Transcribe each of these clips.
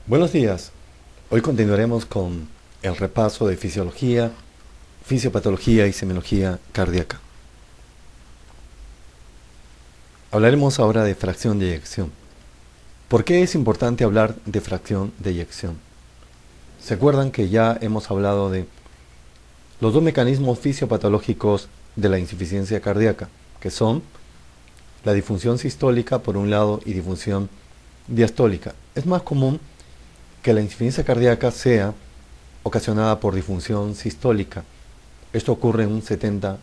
Buenos días. Hoy continuaremos con el repaso de fisiología, fisiopatología y semiología cardíaca. Hablaremos ahora de fracción de eyección. ¿Por qué es importante hablar de fracción de eyección? ¿Se acuerdan que ya hemos hablado de los dos mecanismos fisiopatológicos de la insuficiencia cardíaca, que son la disfunción sistólica por un lado y disfunción diastólica? Es más común que la insuficiencia cardíaca sea ocasionada por disfunción sistólica. Esto ocurre en un 70%.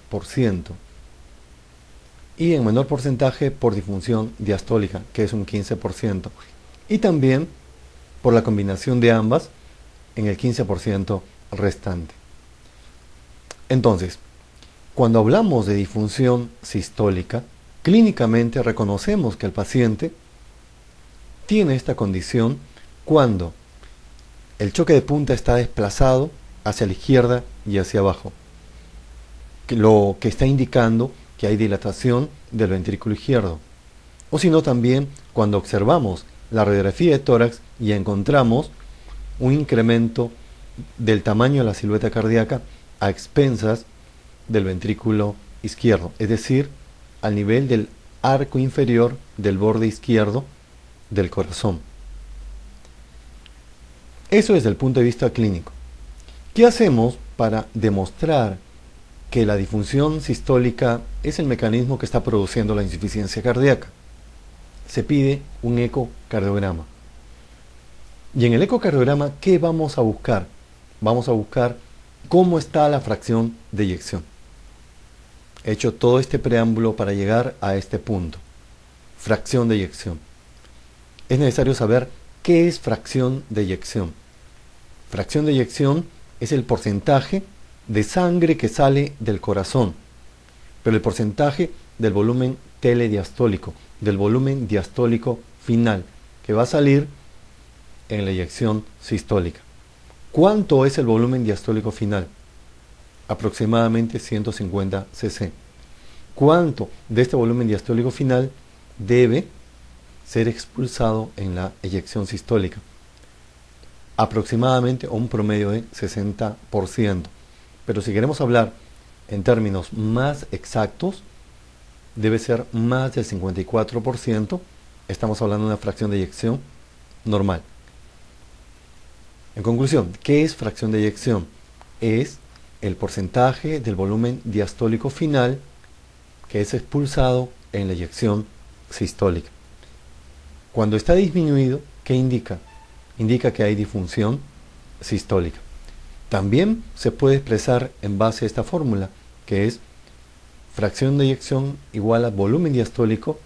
Y en menor porcentaje por disfunción diastólica, que es un 15%. Y también por la combinación de ambas en el 15% restante. Entonces, cuando hablamos de disfunción sistólica, clínicamente reconocemos que el paciente tiene esta condición cuando el choque de punta está desplazado hacia la izquierda y hacia abajo, lo que está indicando que hay dilatación del ventrículo izquierdo. O si no, también cuando observamos la radiografía de tórax y encontramos un incremento del tamaño de la silueta cardíaca a expensas del ventrículo izquierdo, es decir, al nivel del arco inferior del borde izquierdo del corazón. Eso desde el punto de vista clínico. ¿Qué hacemos para demostrar que la disfunción sistólica es el mecanismo que está produciendo la insuficiencia cardíaca? Se pide un ecocardiograma. Y en el ecocardiograma, ¿qué vamos a buscar? Vamos a buscar cómo está la fracción de eyección. He hecho todo este preámbulo para llegar a este punto. Fracción de eyección. Es necesario saber qué es fracción de eyección. Fracción de eyección es el porcentaje de sangre que sale del corazón, pero el porcentaje del volumen telediastólico, del volumen diastólico final, que va a salir en la eyección sistólica. ¿Cuánto es el volumen diastólico final? Aproximadamente 150 cc. ¿Cuánto de este volumen diastólico final debe ser expulsado en la eyección sistólica? Aproximadamente un promedio de 60%. Pero si queremos hablar en términos más exactos, debe ser más del 54%. Estamos hablando de una fracción de eyección normal. En conclusión, ¿qué es fracción de eyección? Es el porcentaje del volumen diastólico final que es expulsado en la eyección sistólica. Cuando está disminuido, ¿qué indica? Indica que hay disfunción sistólica. También se puede expresar en base a esta fórmula, que es fracción de eyección igual a volumen diastólico,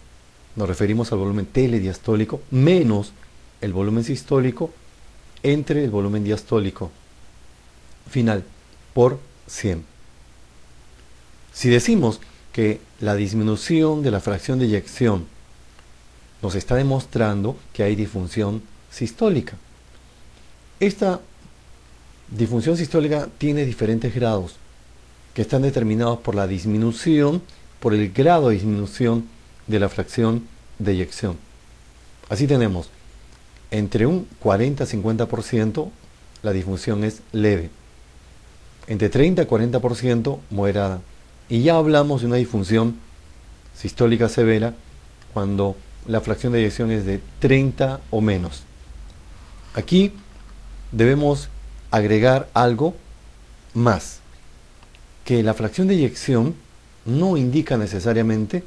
nos referimos al volumen telediastólico, menos el volumen sistólico entre el volumen diastólico final por 100. Si decimos que la disminución de la fracción de eyección nos está demostrando que hay disfunción sistólica. Esta disfunción sistólica tiene diferentes grados que están determinados por la disminución, por el grado de disminución de la fracción de eyección. Así tenemos entre un 40-50% la disfunción es leve, entre 30-40% moderada, y ya hablamos de una disfunción sistólica severa cuando la fracción de eyección es de 30 o menos. Aquí debemos agregar algo más, que la fracción de eyección no indica necesariamente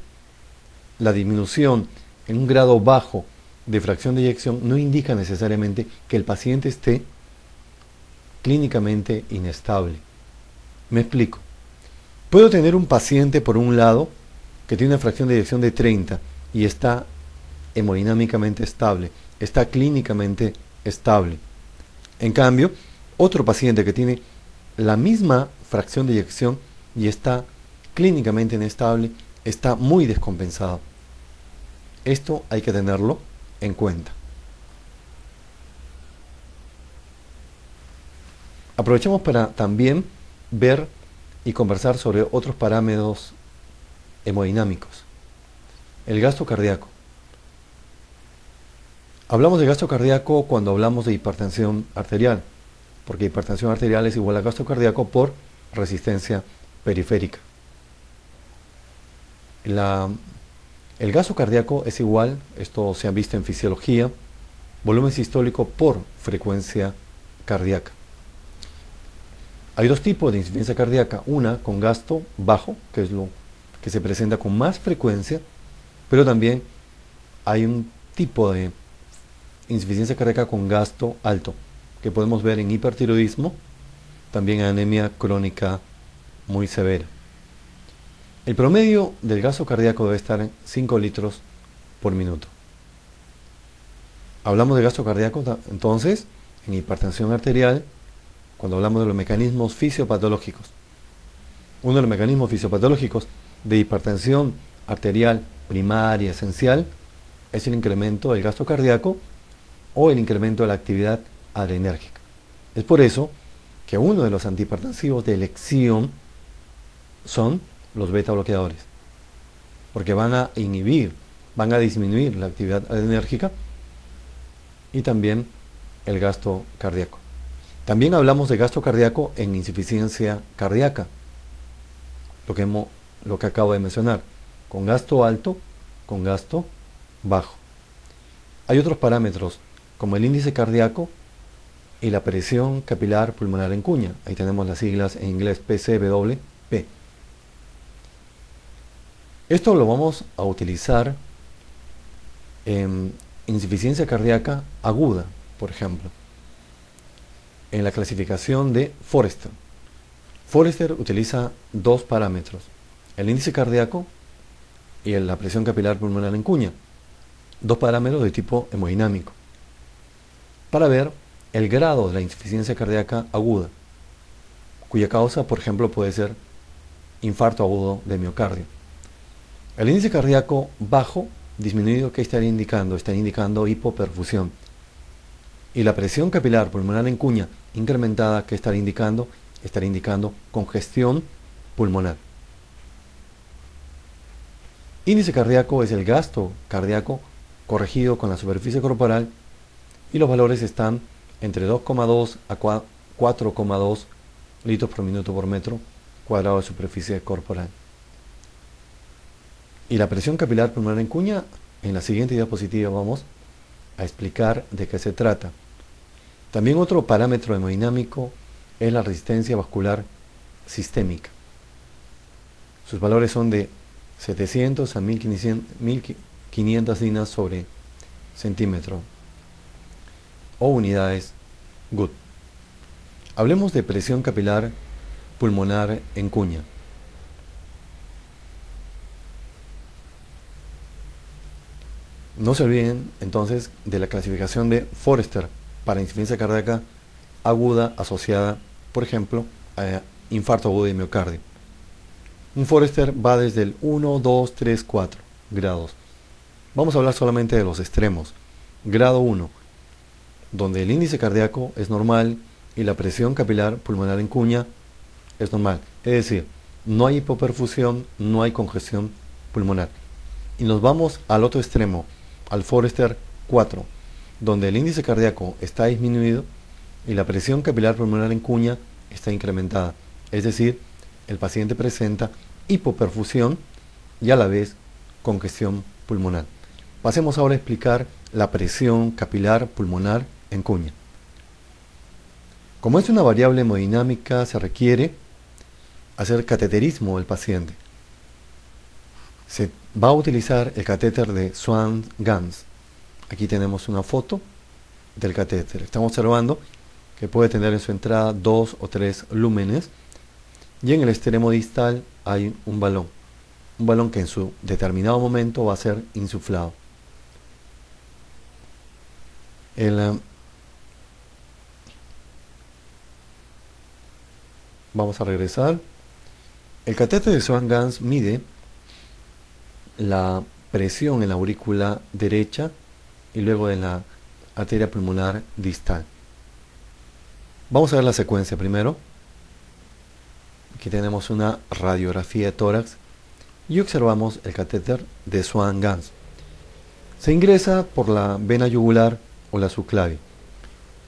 la disminución en un grado bajo de fracción de eyección, no indica necesariamente que el paciente esté clínicamente inestable. Me explico. Puedo tener un paciente por un lado que tiene una fracción de eyección de 30 y está hemodinámicamente estable, está clínicamente estable. En cambio, otro paciente que tiene la misma fracción de eyección y está clínicamente inestable, está muy descompensado. Esto hay que tenerlo en cuenta. Aprovechemos para también ver y conversar sobre otros parámetros hemodinámicos. El gasto cardíaco. Hablamos de gasto cardíaco cuando hablamos de hipertensión arterial, porque hipertensión arterial es igual a gasto cardíaco por resistencia periférica. El gasto cardíaco es igual, esto se ha visto en fisiología, volumen sistólico por frecuencia cardíaca. Hay dos tipos de insuficiencia cardíaca, una con gasto bajo, que es lo que se presenta con más frecuencia, pero también hay un tipo de insuficiencia cardíaca con gasto alto, que podemos ver en hipertiroidismo, también anemia crónica muy severa. El promedio del gasto cardíaco debe estar en 5 litros por minuto. Hablamos de gasto cardíaco entonces en hipertensión arterial cuando hablamos de los mecanismos fisiopatológicos. Uno de los mecanismos fisiopatológicos de hipertensión arterial primaria esencial es el incremento del gasto cardíaco o el incremento de la actividad adrenérgica. Es por eso que uno de los antihipertensivos de elección son los beta bloqueadores, porque van a inhibir, van a disminuir la actividad adrenérgica y también el gasto cardíaco. También hablamos de gasto cardíaco en insuficiencia cardíaca, lo que acabo de mencionar, con gasto alto, con gasto bajo. Hay otros parámetros como el índice cardíaco y la presión capilar pulmonar en cuña. Ahí tenemos las siglas en inglés PCWP. Esto lo vamos a utilizar en insuficiencia cardíaca aguda, por ejemplo, en la clasificación de Forrester. Forrester utiliza dos parámetros, el índice cardíaco y la presión capilar pulmonar en cuña, dos parámetros de tipo hemodinámico, para ver el grado de la insuficiencia cardíaca aguda, cuya causa, por ejemplo, puede ser infarto agudo de miocardio. El índice cardíaco bajo, disminuido, ¿qué estaría indicando? Está indicando hipoperfusión. Y la presión capilar pulmonar en cuña incrementada, ¿qué estaría indicando? Estaría indicando congestión pulmonar. Índice cardíaco es el gasto cardíaco corregido con la superficie corporal y los valores están entre 2,2 a 4,2 litros por minuto por metro cuadrado de superficie corporal. Y la presión capilar pulmonar en cuña, en la siguiente diapositiva vamos a explicar de qué se trata. También otro parámetro hemodinámico es la resistencia vascular sistémica. Sus valores son de 700 a 1500 dinas sobre centímetro o unidades Good. Hablemos de presión capilar pulmonar en cuña. No se olviden entonces de la clasificación de Forrester para insuficiencia cardíaca aguda asociada, por ejemplo, a infarto agudo de miocardio. Un Forrester va desde el 1, 2, 3, 4 grados. Vamos a hablar solamente de los extremos. Grado 1, donde el índice cardíaco es normal y la presión capilar pulmonar en cuña es normal. Es decir, no hay hipoperfusión, no hay congestión pulmonar. Y nos vamos al otro extremo, al Forrester 4, donde el índice cardíaco está disminuido y la presión capilar pulmonar en cuña está incrementada. Es decir, el paciente presenta hipoperfusión y a la vez congestión pulmonar. Pasemos ahora a explicar la presión capilar pulmonar en cuña. Como es una variable hemodinámica, se requiere hacer cateterismo del paciente. Se va a utilizar el catéter de Swan-Ganz. Aquí tenemos una foto del catéter. Estamos observando que puede tener en su entrada 2 o 3 lúmenes y en el extremo distal hay un balón que en su determinado momento va a ser insuflado. Vamos a regresar. El catéter de Swan-Ganz mide la presión en la aurícula derecha y luego en la arteria pulmonar distal. Vamos a ver la secuencia primero. Aquí tenemos una radiografía de tórax y observamos el catéter de Swan-Ganz. Se ingresa por la vena yugular o la subclavia.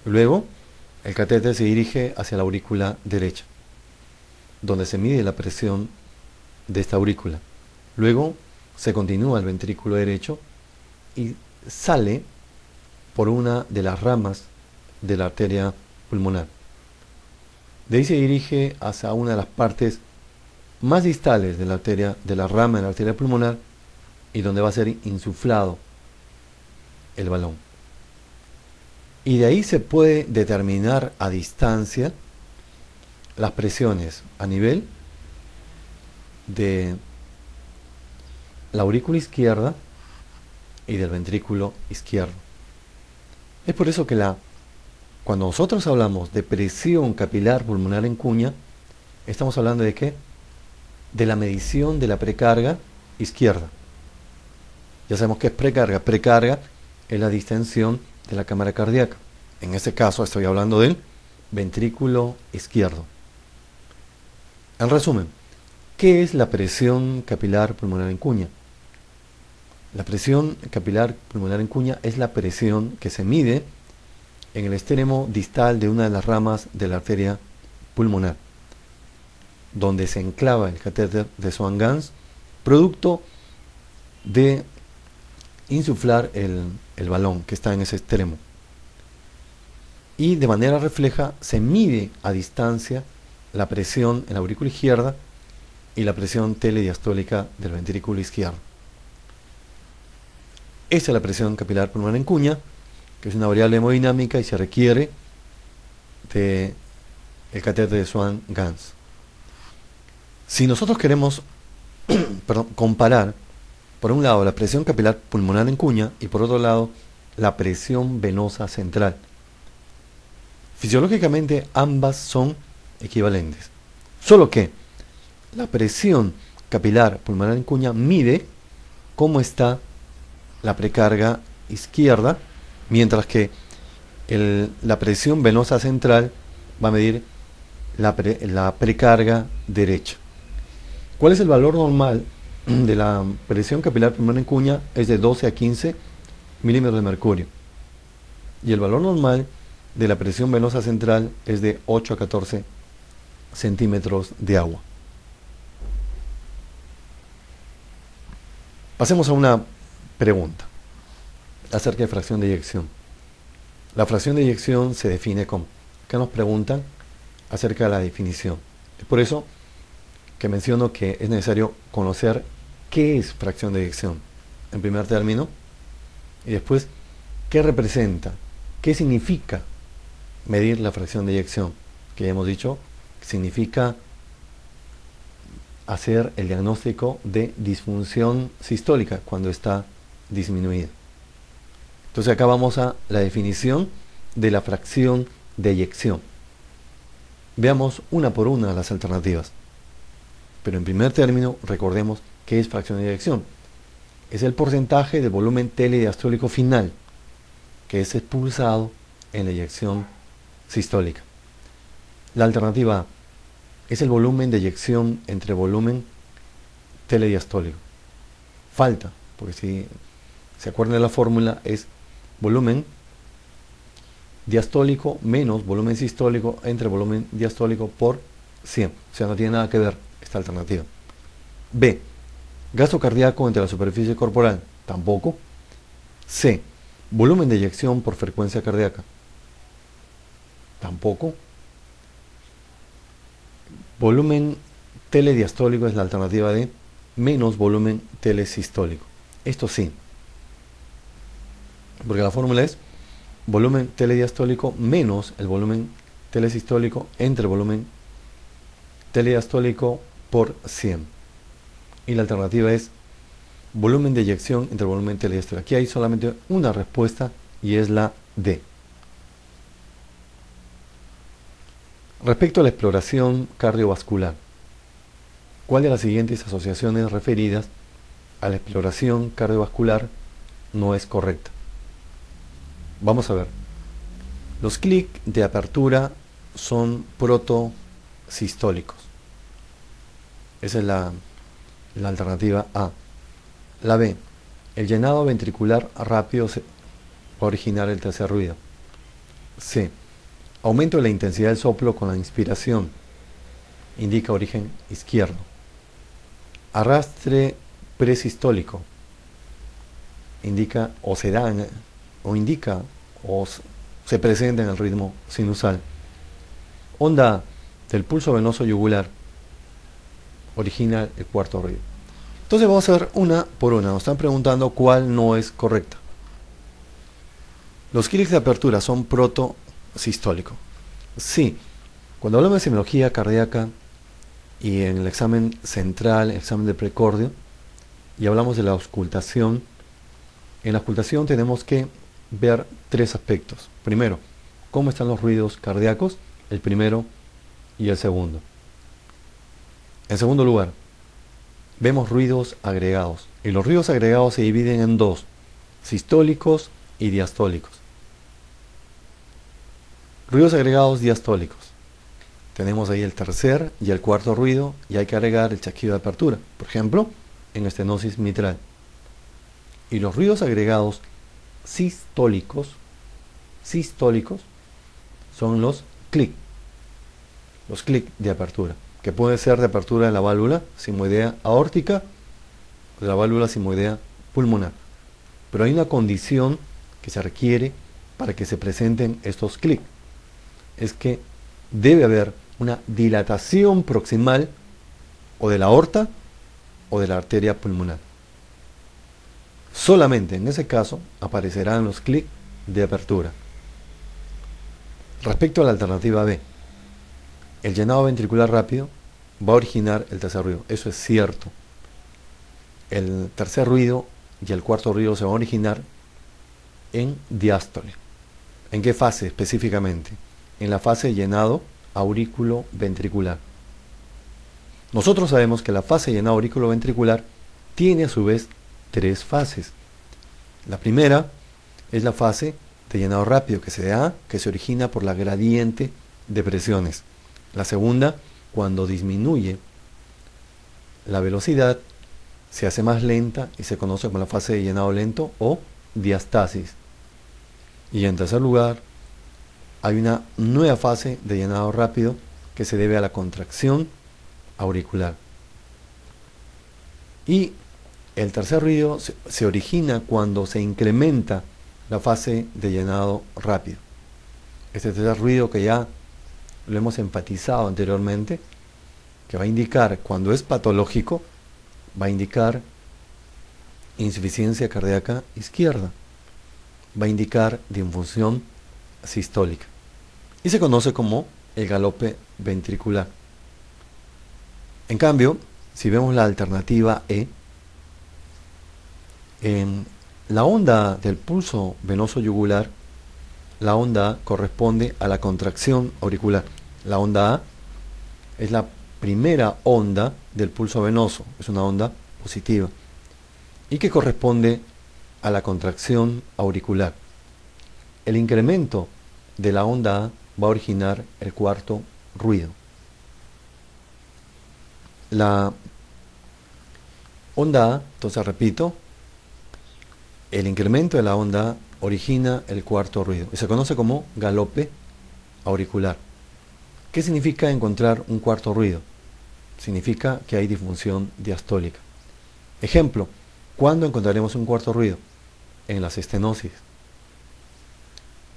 Luego, el catéter se dirige hacia la aurícula derecha, donde se mide la presión de esta aurícula. Luego, se continúa el ventrículo derecho y sale por una de las ramas de la arteria pulmonar. De ahí se dirige hacia una de las partes más distales de la arteria, de la rama de la arteria pulmonar, y donde va a ser insuflado el balón. Y de ahí se puede determinar a distancia las presiones a nivel de la aurícula izquierda y del ventrículo izquierdo. Es por eso que cuando nosotros hablamos de presión capilar pulmonar en cuña, estamos hablando de ¿qué? De la medición de la precarga izquierda. Ya sabemos qué es precarga. Precarga es la distensión de la cámara cardíaca. En este caso estoy hablando del ventrículo izquierdo. En resumen, ¿qué es la presión capilar pulmonar en cuña? La presión capilar pulmonar en cuña es la presión que se mide en el extremo distal de una de las ramas de la arteria pulmonar, donde se enclava el catéter de Swan-Ganz, producto de insuflar el balón que está en ese extremo. Y de manera refleja se mide a distancia la presión en la aurícula izquierda y la presión telediastólica del ventrículo izquierdo. Esa es la presión capilar pulmonar en cuña, que es una variable hemodinámica y se requiere de el catéter de Swan-Ganz. Si nosotros queremos comparar, por un lado, la presión capilar pulmonar en cuña y por otro lado, la presión venosa central, fisiológicamente ambas son equivalentes. Solo que la presión capilar pulmonar en cuña mide cómo está la precarga izquierda, mientras que la presión venosa central va a medir la precarga derecha. ¿Cuál es el valor normal de la presión capilar pulmonar en cuña? Es de 12 a 15 milímetros de mercurio. Y el valor normal de la presión venosa central es de 8 a 14 centímetros de agua. Pasemos a una pregunta acerca de fracción de eyección. La fracción de eyección se define como, ¿qué nos preguntan acerca de la definición? Es por eso que menciono que es necesario conocer qué es fracción de eyección en primer término y después qué representa, qué significa medir la fracción de eyección, que ya hemos dicho significa hacer el diagnóstico de disfunción sistólica cuando está disminuida. Entonces acá vamos a la definición de la fracción de eyección. Veamos una por una las alternativas. Pero en primer término, recordemos qué es fracción de eyección. Es el porcentaje del volumen telediastólico final que es expulsado en la eyección sistólica. La alternativa A es el volumen de eyección entre volumen telediastólico. Falta, porque si se acuerdan de la fórmula, es volumen diastólico menos volumen sistólico entre volumen diastólico por 100. O sea, no tiene nada que ver esta alternativa. B, gasto cardíaco entre la superficie corporal. Tampoco. C, volumen de eyección por frecuencia cardíaca. Tampoco. Volumen telediastólico es la alternativa D, menos volumen telesistólico. Esto sí, porque la fórmula es volumen telediastólico menos el volumen telesistólico entre el volumen telediastólico por 100. Y la alternativa es volumen de eyección entre el volumen telediastólico. Aquí hay solamente una respuesta y es la D. Respecto a la exploración cardiovascular, ¿cuál de las siguientes asociaciones referidas a la exploración cardiovascular no es correcta? Vamos a ver. Los clics de apertura son protosistólicos. Esa es la alternativa A. La B. El llenado ventricular rápido va a originar el tercer ruido. C. Aumento de la intensidad del soplo con la inspiración. Indica origen izquierdo. Arrastre presistólico. Indica o se da o indica o se presenta en el ritmo sinusal. Onda del pulso venoso yugular origina el cuarto ruido. Entonces vamos a ver una por una. Nos están preguntando cuál no es correcta. Los clics de apertura son protosistólicos. Sí, cuando hablamos de semiología cardíaca y en el examen central, el examen de precordio, y hablamos de la auscultación, en la auscultación tenemos que ver tres aspectos. Primero, cómo están los ruidos cardíacos, el primero y el segundo. En segundo lugar, vemos ruidos agregados. Y los ruidos agregados se dividen en dos, sistólicos y diastólicos. Ruidos agregados diastólicos. Tenemos ahí el tercer y el cuarto ruido y hay que agregar el chasquido de apertura, por ejemplo, en estenosis mitral. Y los ruidos agregados sistólicos son los clic de apertura, que puede ser de apertura de la válvula sigmoidea aórtica o de la válvula sigmoidea pulmonar. Pero hay una condición que se requiere para que se presenten estos clics. Es que debe haber una dilatación proximal o de la aorta o de la arteria pulmonar. Solamente en ese caso aparecerán los clics de apertura. Respecto a la alternativa B, el llenado ventricular rápido va a originar el tercer ruido. Eso es cierto. El tercer ruido y el cuarto ruido se van a originar en diástole. ¿En qué fase específicamente? En la fase de llenado aurículo-ventricular. Nosotros sabemos que la fase de llenado aurículo-ventricular tiene a su vez tres fases. La primera es la fase de llenado rápido que se origina por la gradiente de presiones. La segunda, cuando disminuye la velocidad, se hace más lenta y se conoce como la fase de llenado lento o diastasis. Y en tercer lugar, hay una nueva fase de llenado rápido que se debe a la contracción auricular. Y el tercer ruido se origina cuando se incrementa la fase de llenado rápido. Este tercer ruido que ya lo hemos enfatizado anteriormente, que va a indicar, cuando es patológico, va a indicar insuficiencia cardíaca izquierda, va a indicar disfunción sistólica y se conoce como el galope ventricular. En cambio, si vemos la alternativa E, en la onda del pulso venoso yugular, la onda A corresponde a la contracción auricular. La onda A es la primera onda del pulso venoso, es una onda positiva, y que corresponde a la contracción auricular. El incremento de la onda A va a originar el cuarto ruido. La onda A, entonces repito, el incremento de la onda A origina el cuarto ruido y se conoce como galope auricular. ¿Qué significa encontrar un cuarto ruido? Significa que hay disfunción diastólica. Ejemplo, ¿cuándo encontraremos un cuarto ruido? En las estenosis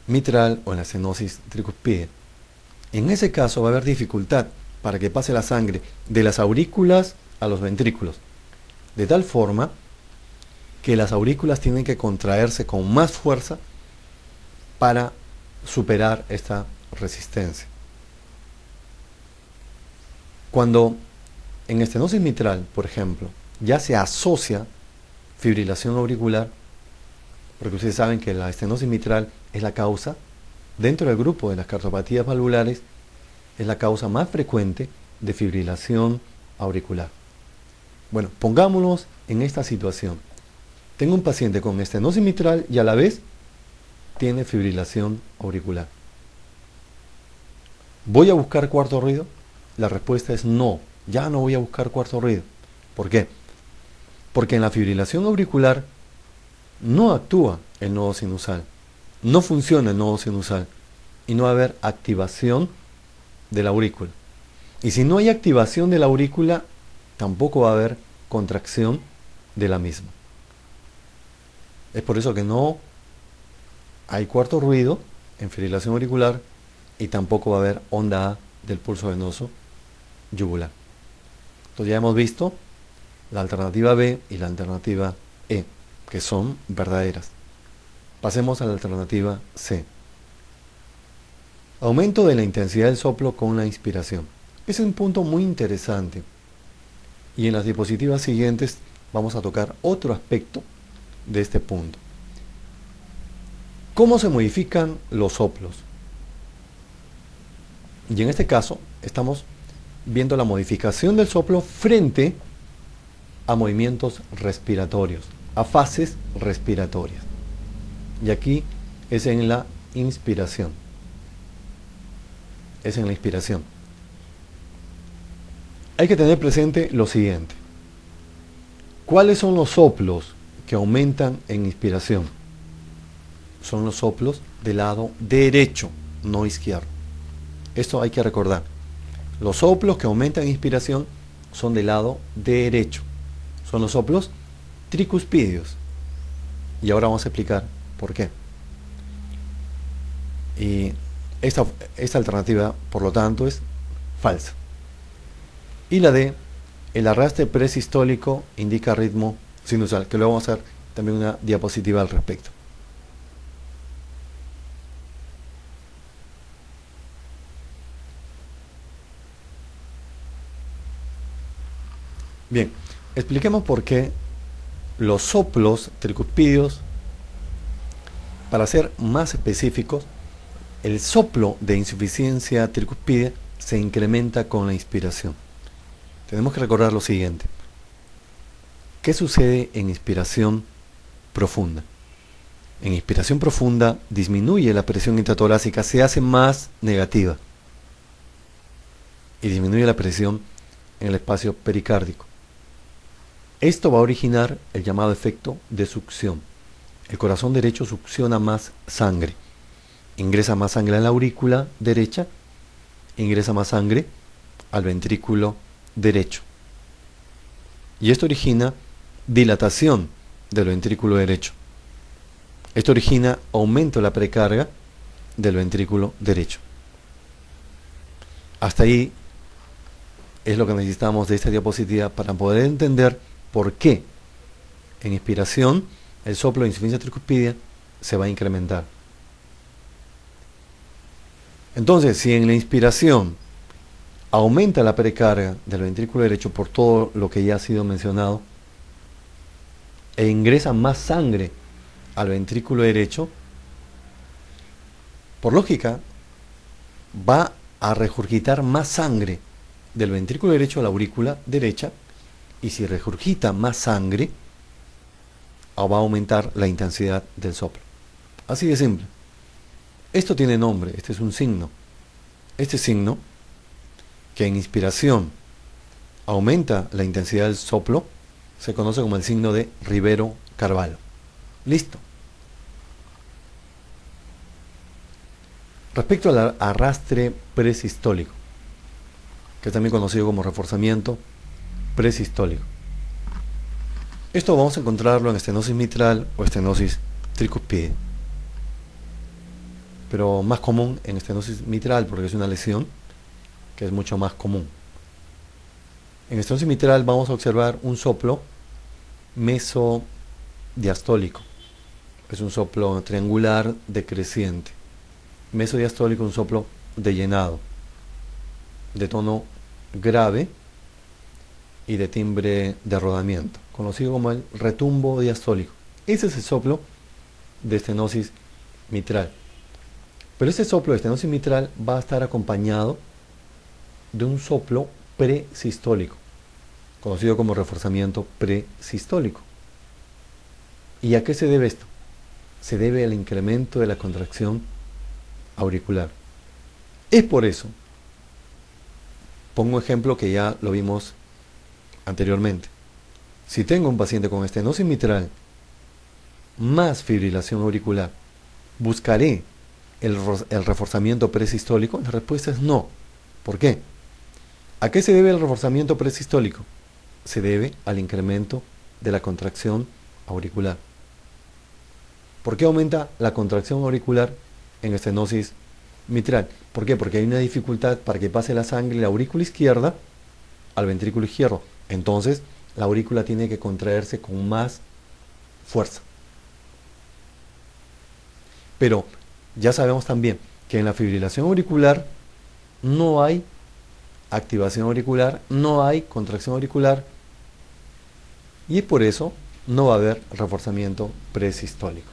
mitral o en la estenosis tricuspide. En ese caso va a haber dificultad para que pase la sangre de las aurículas a los ventrículos, de tal forma que las aurículas tienen que contraerse con más fuerza para superar esta resistencia. Cuando en estenosis mitral, por ejemplo, ya se asocia fibrilación auricular, porque ustedes saben que la estenosis mitral es la causa, dentro del grupo de las cardiopatías valvulares, es la causa más frecuente de fibrilación auricular. Bueno, pongámonos en esta situación. Tengo un paciente con estenosis mitral y a la vez tiene fibrilación auricular. ¿Voy a buscar cuarto ruido? La respuesta es no, ya no voy a buscar cuarto ruido. ¿Por qué? Porque en la fibrilación auricular no actúa el nodo sinusal, no funciona el nodo sinusal y no va a haber activación de la aurícula. Y si no hay activación de la aurícula, tampoco va a haber contracción de la misma. Es por eso que no hay cuarto ruido en fibrilación auricular y tampoco va a haber onda A del pulso venoso yugular. Entonces ya hemos visto la alternativa B y la alternativa E, que son verdaderas. Pasemos a la alternativa C. Aumento de la intensidad del soplo con la inspiración. Es un punto muy interesante. Y en las diapositivas siguientes vamos a tocar otro aspecto de este punto. ¿Cómo se modifican los soplos? Y en este caso estamos viendo la modificación del soplo frente a movimientos respiratorios, a fases respiratorias. Y aquí es en la inspiración. Es en la inspiración. Hay que tener presente lo siguiente. ¿Cuáles son los soplos que aumentan en inspiración? Son los soplos del lado derecho, no izquierdo. Esto hay que recordar. Los soplos que aumentan en inspiración son del lado derecho. Son los soplos tricuspídeos. Y ahora vamos a explicar por qué. Y esta alternativa, por lo tanto, es falsa. Y la D, el arrastre presistólico indica ritmo sinusal, que luego vamos a hacer también una diapositiva al respecto. Bien, expliquemos por qué los soplos tricuspídeos, para ser más específicos, el soplo de insuficiencia tricuspidea se incrementa con la inspiración. Tenemos que recordar lo siguiente. ¿Qué sucede en inspiración profunda? En inspiración profunda disminuye la presión intratorácica, se hace más negativa y disminuye la presión en el espacio pericárdico. Esto va a originar el llamado efecto de succión. El corazón derecho succiona más sangre. Ingresa más sangre a la aurícula derecha, ingresa más sangre al ventrículo derecho. Y esto origina dilatación del ventrículo derecho. Esto origina aumento de la precarga del ventrículo derecho. Hasta ahí es lo que necesitamos de esta diapositiva para poder entender por qué en inspiración el soplo de insuficiencia tricuspidea se va a incrementar. Entonces, si en la inspiración aumenta la precarga del ventrículo derecho por todo lo que ya ha sido mencionado e ingresa más sangre al ventrículo derecho, por lógica va a regurgitar más sangre del ventrículo derecho a la aurícula derecha, y si regurgita más sangre va a aumentar la intensidad del soplo. Así de simple. Esto tiene nombre, este es un signo. Este signo, que en inspiración aumenta la intensidad del soplo, se conoce como el signo de Rivero-Carvalho. Listo. Respecto al arrastre presistólico, que es también conocido como reforzamiento presistólico. Esto vamos a encontrarlo en estenosis mitral o estenosis tricuspidea, pero más común en estenosis mitral porque es una lesión que es mucho más común. En estenosis mitral vamos a observar un soplo mesodiastólico. Es un soplo triangular decreciente. Mesodiastólico, un soplo de llenado, de tono grave y de timbre de rodamiento, conocido como el retumbo diastólico. Ese es el soplo de estenosis mitral. Pero ese soplo de estenosis mitral va a estar acompañado de un soplo presistólico, conocido como reforzamiento presistólico. ¿Y a qué se debe esto? Se debe al incremento de la contracción auricular. Es por eso, pongo un ejemplo que ya lo vimos anteriormente. Si tengo un paciente con estenosis mitral más fibrilación auricular, ¿buscaré el reforzamiento presistólico? La respuesta es no. ¿Por qué? ¿A qué se debe el reforzamiento presistólico? Se debe al incremento de la contracción auricular. ¿Por qué aumenta la contracción auricular en estenosis mitral? ¿Por qué? Porque hay una dificultad para que pase la sangre de la aurícula izquierda al ventrículo izquierdo. Entonces, la aurícula tiene que contraerse con más fuerza. Pero ya sabemos también que en la fibrilación auricular no hay activación auricular, no hay contracción auricular y por eso no va a haber reforzamiento presistólico.